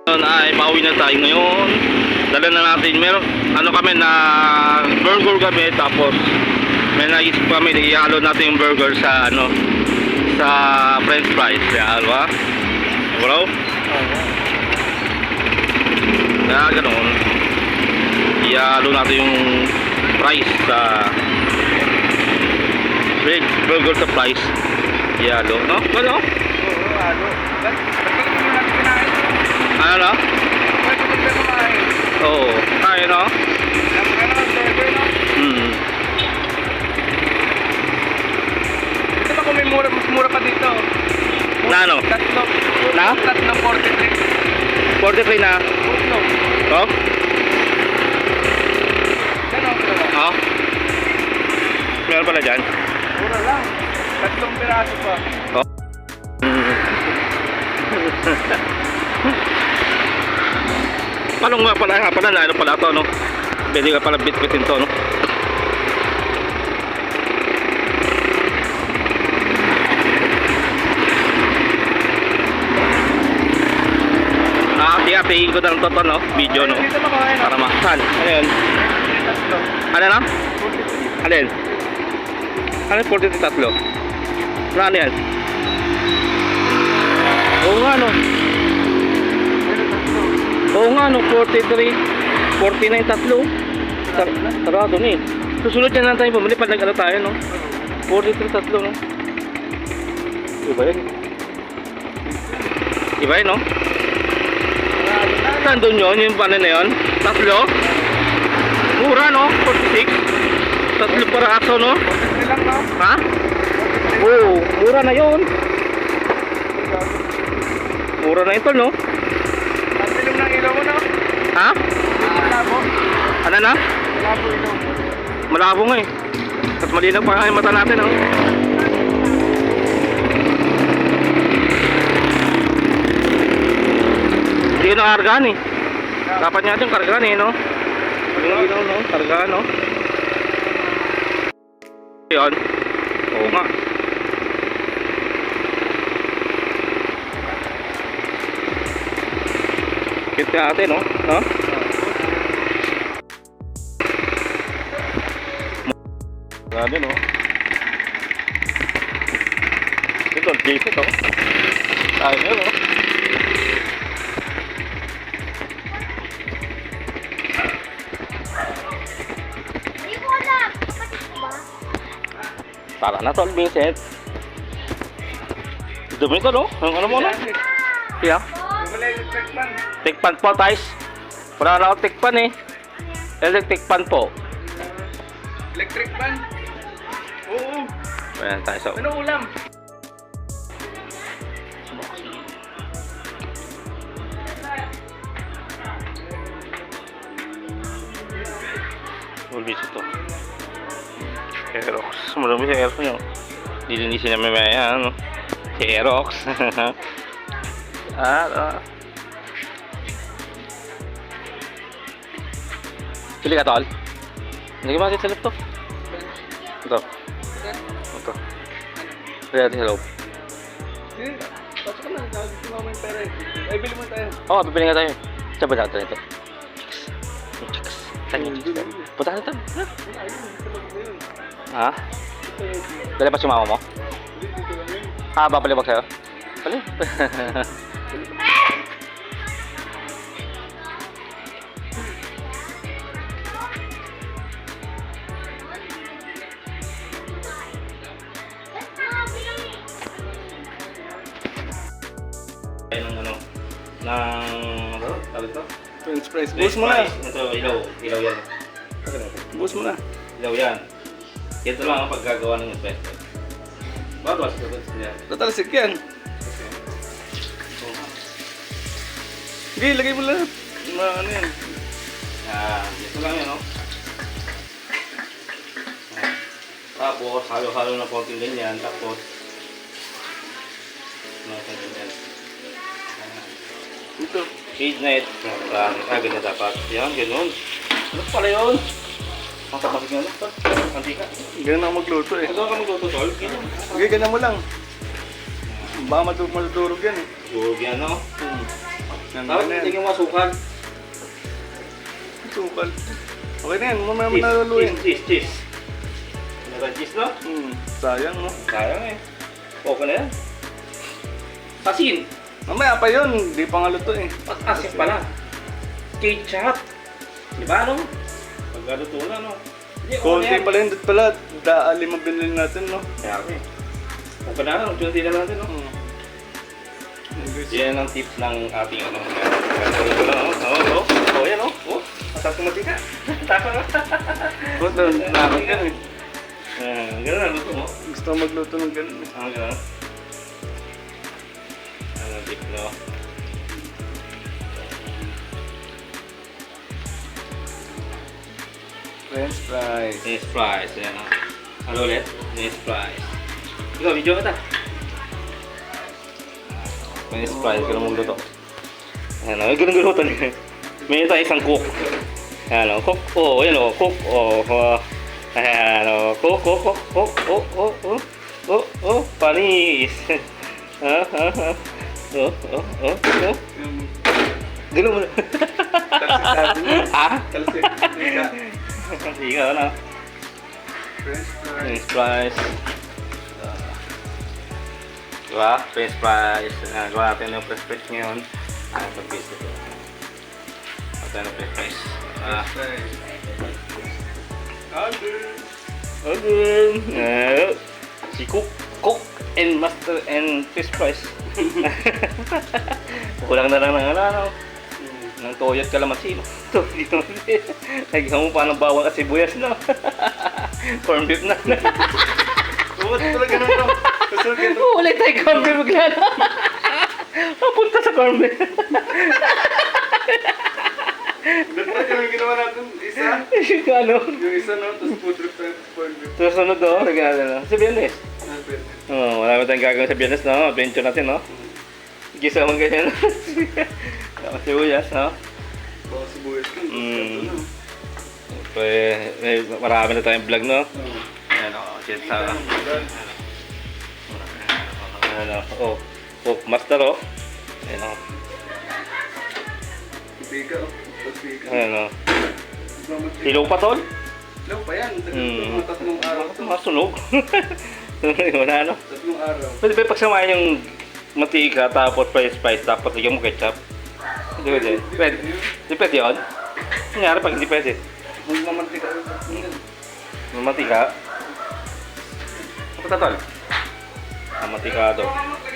Ay, pauwi na tayo ngayon. Dala na natin, meron, ano kami na burger kami, tapos may naisip kami, ihalo natin yung burger sa, ano, sa french fries. Kaya, ano ba? Bro? Kaya, ganoon. Ihalo natin yung fries sa burger sa fries. Ihalo, no? Ano? Oo, halo. Ba't hindi mo natin kinain? Ano? Ba't hindi mo kumain? Oo. Kaya, no? Burger, no? Ito ba kung may mura, mas mura pa dito? Na ano? Tatlo. Na? Tatlo 43. 43 na. Tatlo. Oh? Gano'n pala? Oh? Meron pala dyan? Mura lang. Tatlong piraso pa. Oh? Paano nga pala, ano pala to, no? Pwede ka pala bit-bitin to, no? Hati-hatiin ko ng toto, no? Video, no? Dito ba kumain? Para makasal. Ano yun? Tatlo. Ano na? 43. Alin? Ano yung 43 tatlo? Ano yan? Oo nga, no? Oo nga, no? 43 49 tatlo. Sarado na eh. Susunod yan lang tayo bumili pag nag-ano tayo, no? 43 tatlo, no? Iba yun. Iba yun, no? Saan doon yun? Yung paano na yun? Tatlo? Mura, no? 46. Tatlo para aso, no? 43 lang, no? Ha? Oo, mura na yun. Mura na ito, no? Ang dilim ng ilaw mo, no? Ha? Malabo. Ano na? Malabo ilaw mo. Malabo nga eh. At malinaw pa yung mata natin, no? Hindi yun ang kargaan eh. Dapat nga yung kargaan eh, no? Yung ilaw, no? Kargaan, no? Yun. Oo nga. Kit natin, no? No? Grabe, no? Ito, Jason, no? Tayo yun, no? Hindi ko alam. Kapatid ko ba? Tara na, Tol Vincent. Dumi ko, no? Ang ano mo, no? Kaya? Wala yung checkman. Tikpan po, guys. Wala na ako tikpan, eh. Electric pan po. Electric fan? Oo. Ayan tayo sa... Ano ulam? Ulbis ito. Xerox. Marami sa Xerox nyo. Dilinisin na mamaya, ano? Xerox. Pili ka, Tol. Hindi ba natin sa laptop? Ito. Ito. Pili natin sa loob. Hindi. Pasok ka lang. Gusto mo yung pera eh. Ay, bili mo tayo. Oo, bibili nga tayo. Saan ba natin ito? Chicks. Saan yung chicks? Punta ka na, Tol. Ha? Dali pa si mama mo? Ah, papalibag sa'yo? Pali. Ng ano? Ano? Tawag ito? French fries. Bus mo na. Ito, ilaw. Ilaw yan. Bus mo na. Ilaw yan. Ito lang ang paggagawa ng pesto. Bawas ka ba siya? Tatalsik yan. Sige, lagay mo lahat. Ano yan? Ito lang yan, no? Tapos, halo-halo na konting ganyan. Tapos, ganyan. Ito. Shade net. Ganyan dapat. Yan, ganun. Ano pala yun? Ang tapasig nga lang. Antika. Ganyan ako magluto eh. Ano ka magluto, Tol? Sige, ganyan mo lang. Baka matutulog yan eh. Durog yan, no? Yan, Tapos okay na yan. tingin mo asukal. Sukal. Okay na yan, mamaya mo naluluin. Cheese. Ano ba cheese, no? Sayang, no? Sayang eh. Okay na yan. Asin. Mamaya pa yun, di pa nga luto eh. Asin pala. Ketchup. Diba, no? Pagkaluto na, no? Hindi, Konti okay na yan. pala yun, dito pala. Daali mabili natin, no? Kaya ako eh. Okay na, no? Kunti na natin, no? Yan ang tips ng ating ano. Ito na, no? Oh, yan, no? Oh, masarap tumatika. Taka nga. Buto, nakakit yan eh. Ganun na, luto mo. Gusto ko magluto ng ganun eh. Ganun. Ano, tip, no? French fries. French fries, yan, no? Ano ulit? French fries. Ikaw, video kita. French fries, ganun mong luto. Ano, ganun luto niya. May tayo isang cook. Ano, cook, oh, yan o, cook, oh, ano, cook, panis. Yung Ganun mo na. talsik natin. Ha? Talsik. Ikaw na. French fries. French fries. Diba? French fries. Gawa natin yung French fries ngayon. Pag-piece ito. Ito yung French fries. Fries. Order. Okay. Si Cook and Master and Fish Fries. Kulang na lang ng ano. Ng toyo at kalamansi. Lagyan mo pa ng bawang at sibuyas na. Corn beef na. Ba't talaga naman? Kasunod ka Ulit tayo corn beef bigla na. Papunta sa corn beef. Ba't talaga yung ginawa natin? Isa? Ano? Yung isa, no? Tapos food trip tayo sa corn beef. So, sunod no? Lagyan natin no? Sa Biyernes. Ah, pwede. Wala ba tayong gagawin sa Biyernes no? Adventure natin no? Gisa naman ganyan. Tapos sibuyas no? Baka sibuyas ka. Marami na tayong vlog no? Oo. Ayan o, shit sa... Ano, oh, master o. Ayan o, Pipika, oh. Tapos pika. ayan o. Hilaw pa tol? Ilaw pa yan. Mga tatlong araw to. Masunog. Wala no? Tatlong araw. Pwede ba pagsamahin yung mantika tapos french fries tapos lagyan mo ketchup? Hindi pwede. Pwede. Hindi pwede yun? Nangyari pag hindi pwede. Magmamantika ka. Mantika? Ano pa tol? Mantikado. Lagyan